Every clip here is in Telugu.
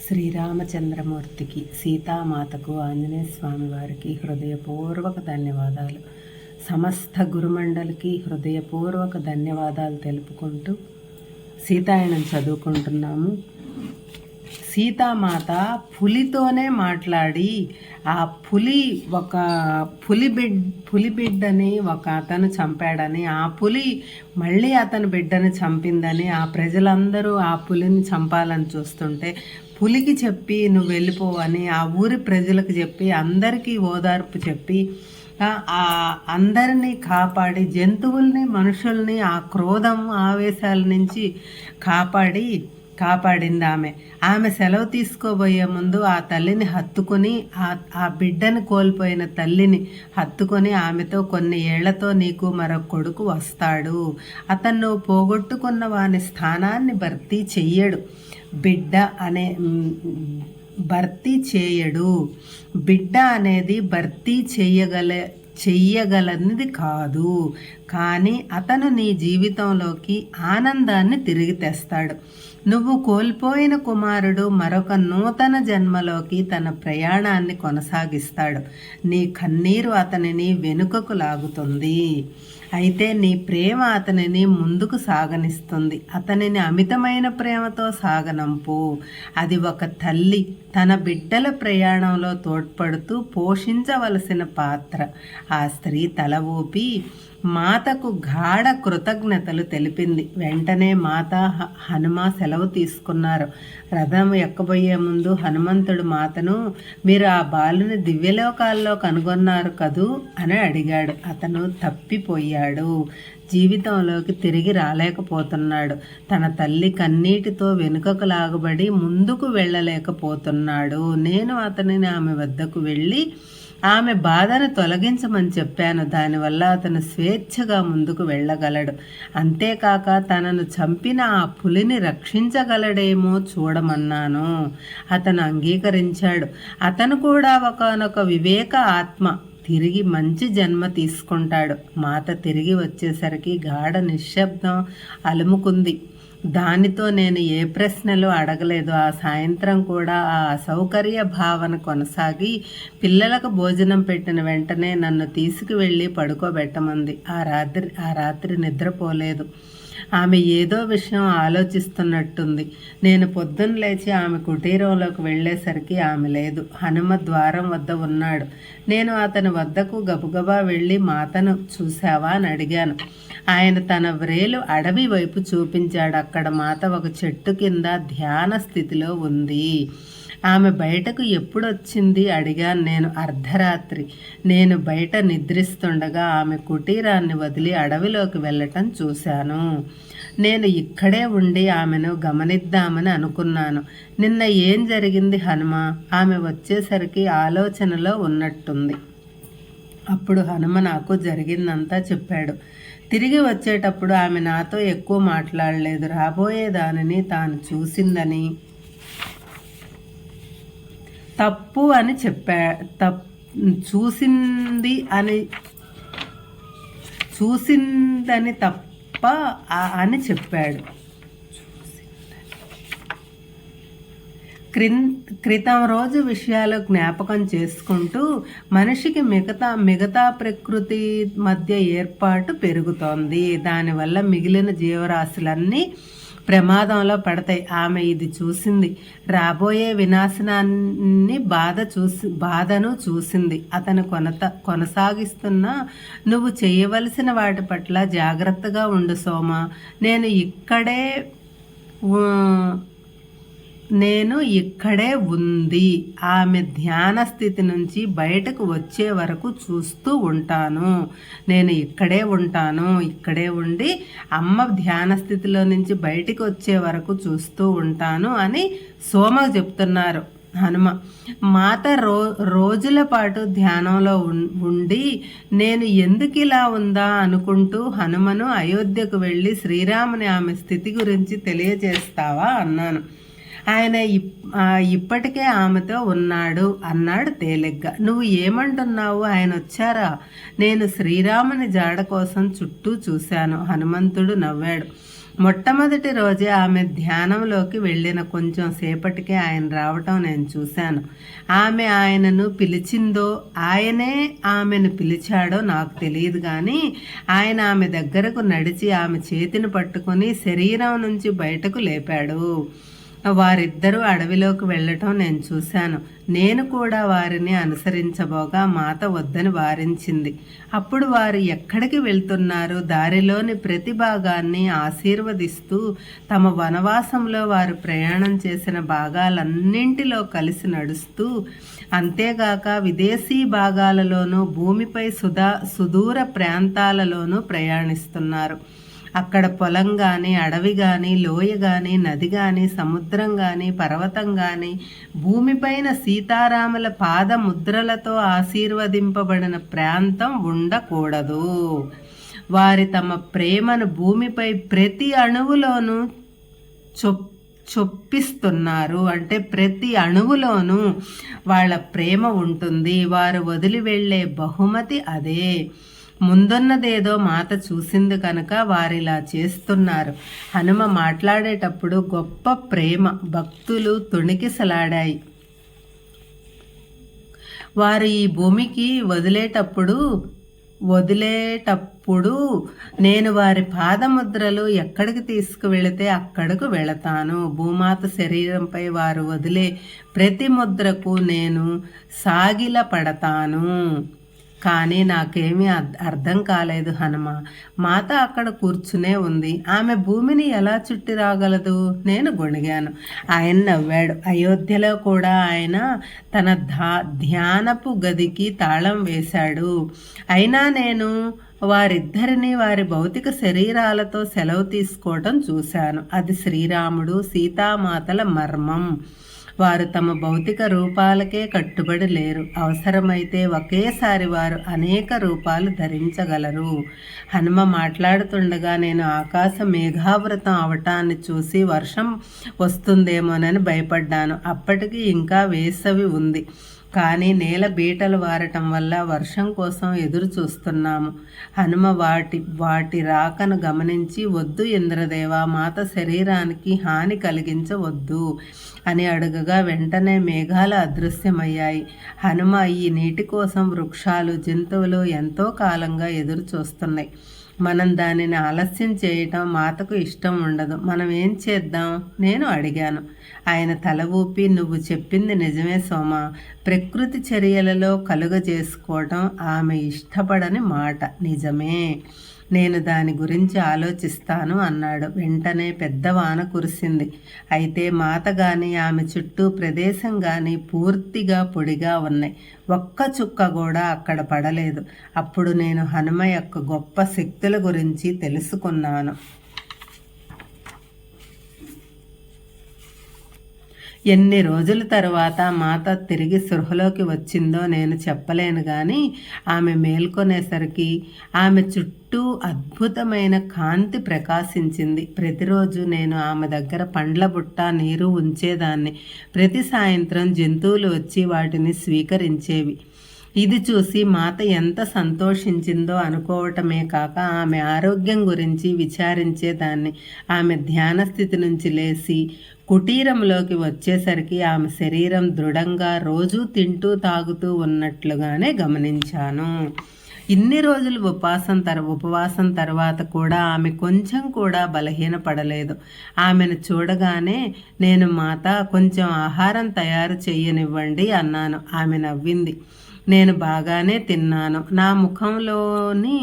శ్రీరామచంద్రమూర్తికి, సీతామాతకు, ఆంజనేయ స్వామి వారికి హృదయపూర్వక ధన్యవాదాలు. సమస్త గురుమండలికి హృదయపూర్వక ధన్యవాదాలు తెలుపుకుంటూ సీతాయనం చదువుకుంటున్నాము. సీతామాత పులితోనే మాట్లాడి ఆ పులి బిడ్డని ఒక అతను చంపాడని, ఆ పులి మళ్ళీ అతని బిడ్డని చంపిందని ఆ ప్రజలందరూ ఆ పులిని చంపాలని చూస్తుంటే పులికి చెప్పి నువ్వు వెళ్ళిపోవని ఆ ఊరి ప్రజలకు చెప్పి అందరికీ ఓదార్పు చెప్పి అందరినీ కాపాడి జంతువుల్ని మనుషుల్ని ఆ క్రోధం ఆవేశాల నుంచి కాపాడింది ఆమె సెలవు తీసుకోబోయే ముందు ఆ తల్లిని హత్తుకొని ఆ బిడ్డను కోల్పోయిన తల్లిని హత్తుకొని ఆమెతో కొన్ని ఏళ్లతో నీకు మరొక కొడుకు వస్తాడు, అతను పోగొట్టుకున్న వాని స్థానాన్ని భర్తీ చెయ్యడు, బిడ్డ అనేది భర్తీ చెయ్యగలనిది కాదు, కానీ అతను నీ జీవితంలోకి ఆనందాన్ని తిరిగి తెస్తాడు. నువ్వు కోల్పోయిన కుమారుడు మరొక నూతన జన్మలోకి తన ప్రయాణాన్ని కొనసాగిస్తాడు. నీ కన్నీరు అతనిని వెనుకకు లాగుతుంది, అయితే నీ ప్రేమ అతనిని ముందుకు సాగనిస్తుంది. అతనిని అమితమైన ప్రేమతో సాగనంపు. అది ఒక తల్లి తన బిడ్డల ప్రయాణంలో తోడ్పడుతూ పోషించవలసిన పాత్ర. ఆ స్త్రీ తల ఊపి మాతకు గాఢ కృతజ్ఞతలు తెలిపింది. వెంటనే మాత హనుమ సెలవు తీసుకున్నారు. రథం ఎక్కబోయే ముందు హనుమంతుడు మాతను, మీరు ఆ బాలుని దివ్యలోకాల్లో కనుగొన్నారు కదూ అని అడిగాడు. అతను తప్పిపోయాడు, జీవితంలోకి తిరిగి రాలేకపోతున్నాడు. తన తల్లి కన్నీటితో వెనుకకు లాగబడి ముందుకు వెళ్ళలేకపోతున్నాడు. నేను అతనిని ఆమె వద్దకు వెళ్ళి ఆమె బాధను తొలగించమని చెప్పాను. దానివల్ల అతను స్వేచ్ఛగా ముందుకు వెళ్ళగలడు. అంతేకాక తనను చంపిన ఆ పులిని రక్షించగలడేమో చూడమన్నాను. అతను అంగీకరించాడు. అతను కూడా ఒకానొక వివేక ఆత్మ, తిరిగి మంచి జన్మ తీసుకుంటాడు. మాత తిరిగి వచ్చేసరికి గాఢ నిశ్శబ్దం అలుముకుంది. దానితో నేను ఏ ప్రశ్నలు అడగలేదు. ఆ సాయంత్రం కూడా ఆ అసౌకర్య భావన కొనసాగి పిల్లలకు భోజనం పెట్టిన వెంటనే నన్ను తీసుకువెళ్ళి పడుకోబెట్టమంది. ఆ రాత్రి నిద్రపోలేదు. ఆమె ఏదో విషయం ఆలోచిస్తున్నట్టుంది. నేను పొద్దున్న లేచి ఆమె కుటీరంలోకి వెళ్ళేసరికి ఆమె లేదు. హనుమ ద్వారం వద్ద ఉన్నాడు. నేను అతని వద్దకు గబగబా వెళ్ళి మాతను చూశావా అని అడిగాను. ఆయన తన వ్రేలు అడవి వైపు చూపించాడు. అక్కడ మాత ఒక చెట్టు కింద ధ్యాన స్థితిలో ఉంది. ఆమె బయటకు ఎప్పుడొచ్చింది అడిగాను నేను. అర్ధరాత్రి. నేను బయట నిద్రిస్తుండగా ఆమె కుటీరాన్ని వదిలి అడవిలోకి వెళ్ళటం చూశాను. నేను ఇక్కడే ఉండి ఆమెను గమనిద్దామని అనుకున్నాను. నిన్న ఏం జరిగింది హనుమ? ఆమె వచ్చేసరికి ఆలోచనలో ఉన్నట్టుంది. అప్పుడు హనుమ నాకు జరిగిందంతా చెప్పాడు. తిరిగి వచ్చేటప్పుడు ఆమె నాతో ఎక్కువ మాట్లాడలేదు. రాబోయేదానిని తాను చూసిందని చూసిందని తప్ప అని చెప్పాడు. క్రితం రోజు విషయాలు జ్ఞాపకం చేసుకుంటూ మనిషికి మిగతా ప్రకృతి మధ్య ఏర్పాటు పెరుగుతోంది. దానివల్ల మిగిలిన జీవరాశులన్నీ ప్రమాదంలో పడతాయి. ఆమె ఇది చూసింది. రాబోయే వినాశనాన్ని బాధను చూసింది. అతను కొనసాగిస్తున్న నువ్వు చేయవలసిన వాటి పట్ల జాగ్రత్తగా ఉండు సోమ. నేను ఇక్కడే ఉంది. ఆమె ధ్యాన స్థితి నుంచి బయటకు వచ్చే వరకు చూస్తూ ఉంటాను. నేను ఇక్కడే ఉండి అమ్మ ధ్యాన స్థితిలో నుంచి బయటికి వచ్చే వరకు చూస్తూ ఉంటాను అని సోమ చెప్తున్నారు హనుమ. మాత రోజుల పాటు ధ్యానంలో ఉండి నేను ఎందుకు ఇలా ఉందా అనుకుంటూ హనుమను అయోధ్యకు వెళ్ళి శ్రీరాముని ఆమె స్థితి గురించి తెలియజేస్తావా అన్నాను. ఆయన ఇప్పటికే ఆమెతో అన్నాడు తేలిగ్గా. నువ్వు ఏమంటున్నావు? ఆయన వచ్చారా? నేను శ్రీరాముని జాడ కోసం చుట్టూ చూశాను. హనుమంతుడు నవ్వాడు. మొట్టమొదటి రోజే ఆమె ధ్యానంలోకి వెళ్ళిన కొంచెం సేపటికే ఆయన రావటం నేను చూశాను. ఆమె ఆయనను పిలిచిందో ఆయనే ఆమెను పిలిచాడో నాకు తెలియదు, కానీ ఆయన ఆమె దగ్గరకు నడిచి ఆమె చేతిని పట్టుకొని శరీరం నుంచి బయటకు లేపాడు. వారిద్దరూ అడవిలోకి వెళ్ళటం నేను చూశాను. నేను కూడా వారిని అనుసరించబోగా మాత వద్దని వారించింది. అప్పుడు వారు ఎక్కడికి వెళ్తున్నారు, దారిలోని ప్రతి భాగాన్ని ఆశీర్వదిస్తూ తమ వనవాసంలో వారు ప్రయాణం చేసిన భాగాలన్నింటిలో కలిసి నడుస్తూ, అంతేగాక విదేశీ భాగాలలోనూ భూమిపై సుదూర ప్రాంతాలలోనూ ప్రయాణిస్తున్నారు. అక్కడ పొలం కానీ, అడవి కానీ, లోయ కానీ, నది కానీ, సముద్రం కానీ, పర్వతం కానీ, భూమిపైన సీతారాముల పాదముద్రలతో ఆశీర్వదింపబడిన ప్రాంతం ఉండకూడదు. వారి తమ ప్రేమను భూమిపై ప్రతి అణువులోనూ చొప్పిస్తున్నారు. అంటే ప్రతి అణువులోనూ వాళ్ళ ప్రేమ ఉంటుంది. వారు వదిలి వెళ్ళే బహుమతి అదే. ముందున్నదేదో మాత చూసింది కనుక వారిలా చేస్తున్నారు. హనుమ మాట్లాడేటప్పుడు గొప్ప ప్రేమ, భక్తులు తొణికిసలాడాయి. వారు ఈ భూమికి వదిలేటప్పుడు నేను వారి పాదముద్రలు ఎక్కడికి తీసుకువెళితే అక్కడకు వెళతాను. భూమాత శరీరంపై వారు వదిలే ప్రతి ముద్రకు నేను సాగిల పడతాను. కానీ నాకేమీ అర్థం కాలేదు హనుమ. మాత అక్కడ కూర్చునే ఉంది. ఆమె భూమిని ఎలా చుట్టి రాగలదు? నేను గొణిగాను. ఆయన నవ్వాడు. అయోధ్యలో కూడా ఆయన తన ధ్యానపు గదికి తాళం వేశాడు. అయినా నేను వారిద్దరిని వారి భౌతిక శరీరాలతో సెలవు తీసుకోవటం చూశాను. అది శ్రీరాముడు సీతామాతల మర్మం. వారు తమ భౌతిక రూపాలకే కట్టుబడి లేరు. అవసరమైతే ఒకేసారి వారు అనేక రూపాలు ధరించగలరు. హనుమ మాట్లాడుతుండగా నేను ఆకాశ మేఘావృతం అవటాన్ని చూసి వర్షం వస్తుందేమోనని భయపడ్డాను. అప్పటికి ఇంకా వేసవి ఉంది, కానీ నేల బీటలు వారటం వల్ల వర్షం కోసం ఎదురు చూస్తున్నాము. హనుమ వాటి రాకను గమనించి, వద్దు ఇంద్రదేవ, మాత శరీరానికి హాని కలిగించవద్దు అని అడుగగా వెంటనే మేఘాలు అదృశ్యమయ్యాయి. హనుమ ఈ నీటి కోసం వృక్షాలు, జంతువులు ఎంతో కాలంగా ఎదురు చూస్తున్నాయి. మనం దానిని ఆలస్యం చేయటం మాతకు ఇష్టం ఉండదు. మనం ఏం చేద్దాం? నేను అడిగాను. ఆయన తల ఊపి, నువ్వు చెప్పింది నిజమే సోమ. ప్రకృతి చర్యలలో కలుగజేసుకోవటం ఆమె ఇష్టపడని మాట. నిజమే, నేను దాని గురించి ఆలోచిస్తాను అన్నాడు. వెంటనే పెద్ద వాన కురిసింది. అయితే మాత కానీ ఆమె చుట్టూ ప్రదేశం కానీ పూర్తిగా పొడిగా ఉన్నాయి. ఒక్క చుక్క కూడా అక్కడ పడలేదు. అప్పుడు నేను హనుమ యొక్క గొప్ప శక్తుల గురించి తెలుసుకున్నాను. ఎన్ని రోజుల తర్వాత మాత తిరిగి సృహలోకి వచ్చిందో నేను చెప్పలేను, కానీ ఆమె మేల్కొనేసరికి ఆమె చుట్టూ అద్భుతమైన కాంతి ప్రకాశించింది. ప్రతిరోజు నేను ఆమె దగ్గర పండ్ల బుట్ట, నీరు ఉంచేదాన్ని. ప్రతి సాయంత్రం జంతువులు వచ్చి వాటిని స్వీకరించేవి. ఇది చూసి మాత ఎంత సంతోషించిందో అనుకోవటమే కాక ఆమె ఆరోగ్యం గురించి విచారించేదాన్ని. ఆమె ధ్యాన స్థితి నుంచి లేచి కుటీరంలోకి వచ్చేసరికి ఆమె శరీరం దృఢంగా రోజూ తింటూ తాగుతూ ఉన్నట్లుగానే గమనించాను. ఇన్ని రోజులు ఉపవాసం తర్వాత కూడా ఆమె కొంచెం కూడా బలహీనపడలేదు. ఆమెను చూడగానే నేను, మాత, కొంచెం ఆహారం తయారు చెయ్యనివ్వండి అన్నాను. ఆమె నవ్వింది. నేను బాగానే తిన్నాను. నా ముఖంలోని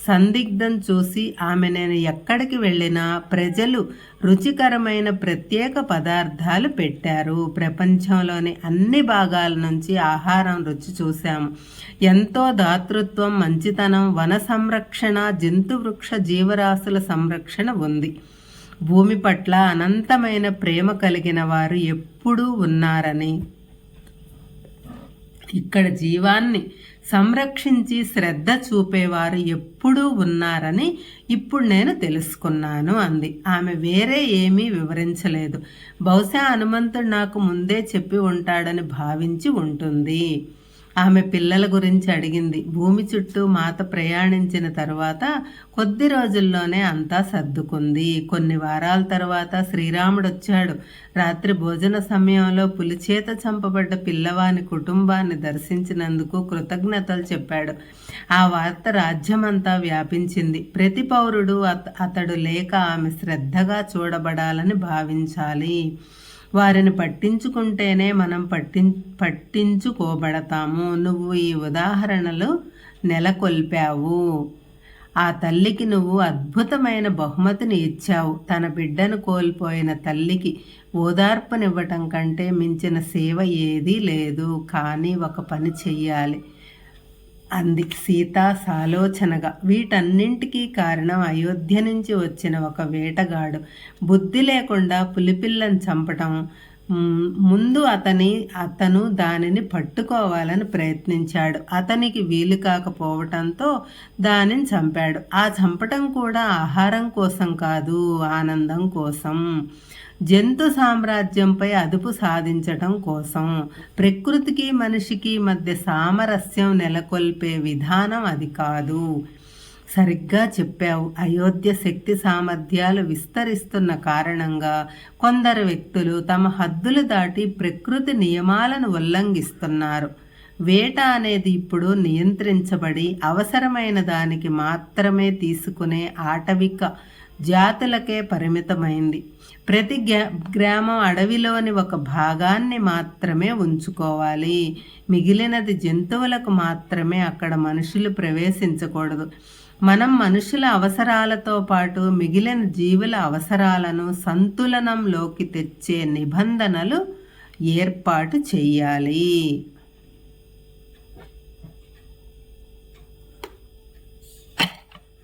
సందిగ్ధం చూసి ఆమె, నేను ఎక్కడికి వెళ్ళినా ప్రజలు రుచికరమైన ప్రత్యేక పదార్థాలు పెట్టారు. ప్రపంచంలోని అన్ని భాగాల నుంచి ఆహారం రుచి చూశాము. ఎంతో దాతృత్వం, మంచితనం, వన సంరక్షణ, జంతు వృక్ష జీవరాశుల సంరక్షణ ఉంది. భూమి పట్ల అనంతమైన ప్రేమ కలిగిన వారు ఎప్పుడూ ఉన్నారని, ఇక్కడ జీవాన్ని సంరక్షించి శ్రద్ధ చూపేవారు ఎప్పుడూ ఉన్నారని ఇప్పుడు నేను తెలుసుకున్నాను అంది. ఆమె వేరే ఏమీ వివరించలేదు. బహుశా హనుమంతుడు నాకు ముందే చెప్పి ఉంటాడని భావించి ఉంటుంది. ఆమె పిల్లల గురించి అడిగింది. భూమి చుట్టూ మాత ప్రయాణించిన తరువాత కొద్ది రోజుల్లోనే అంతా సర్దుకుంది. కొన్ని వారాల తర్వాత శ్రీరాముడు వచ్చాడు. రాత్రి భోజన సమయంలో పులిచేత చంపబడ్డ పిల్లవాని కుటుంబాన్ని దర్శించినందుకు కృతజ్ఞతలు చెప్పాడు. ఆ వార్త రాజ్యమంతా వ్యాపించింది. ప్రతి పౌరుడు అతడు లేక ఆమె శ్రద్ధగా చూడబడాలని భావించాలి. వారిని పట్టించుకుంటేనే మనం పట్టించుకోబడతాము. నువ్వు ఈ ఉదాహరణలు నెలకొల్పావు. ఆ తల్లికి నువ్వు అద్భుతమైన బహుమతిని ఇచ్చావు. తన బిడ్డను కోల్పోయిన తల్లికి ఓదార్పునివ్వటం కంటే మించిన సేవ ఏదీ లేదు. కానీ ఒక పని చెయ్యాలి అంది సీత సాలోచనగా. వీటన్నింటికీ కారణం అయోధ్య నుంచి వచ్చిన ఒక వేటగాడు బుద్ధి లేకుండా పులిపిల్లను చంపటం. ముందు అతను దానిని పట్టుకోవాలని ప్రయత్నించాడు. అతనికి వీలు కాకపోవటంతో దానిని చంపాడు. ఆ చంపటం కూడా ఆహారం కోసం కాదు, ఆనందం కోసం, జంతు సామ్రాజ్యంపై అదుపు సాధించటం కోసం. ప్రకృతికి మనిషికి మధ్య సామరస్యం నెలకొల్పే విధానం అది కాదు. సరిగ్గా చెప్పావు. అయోధ్య శక్తి సామర్థ్యాలు విస్తరిస్తున్న కారణంగా కొందరు వ్యక్తులు తమ హద్దులు దాటి ప్రకృతి నియమాలను ఉల్లంఘిస్తున్నారు. వేట అనేది ఇప్పుడు నియంత్రించబడి అవసరమైన దానికి మాత్రమే తీసుకునే ఆటవిక జాతులకే పరిమితమైంది. ప్రతి గ్రామం అడవిలోని ఒక భాగాన్ని మాత్రమే ఉంచుకోవాలి. మిగిలినది జంతువులకు మాత్రమే. అక్కడ మనుషులు ప్రవేశించకూడదు. మనం మనుషుల అవసరాలతో పాటు మిగిలిన జీవుల అవసరాలను సంతులనంలోకి తెచ్చే నిబంధనలు ఏర్పాటు చెయ్యాలి.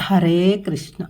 హరే కృష్ణ.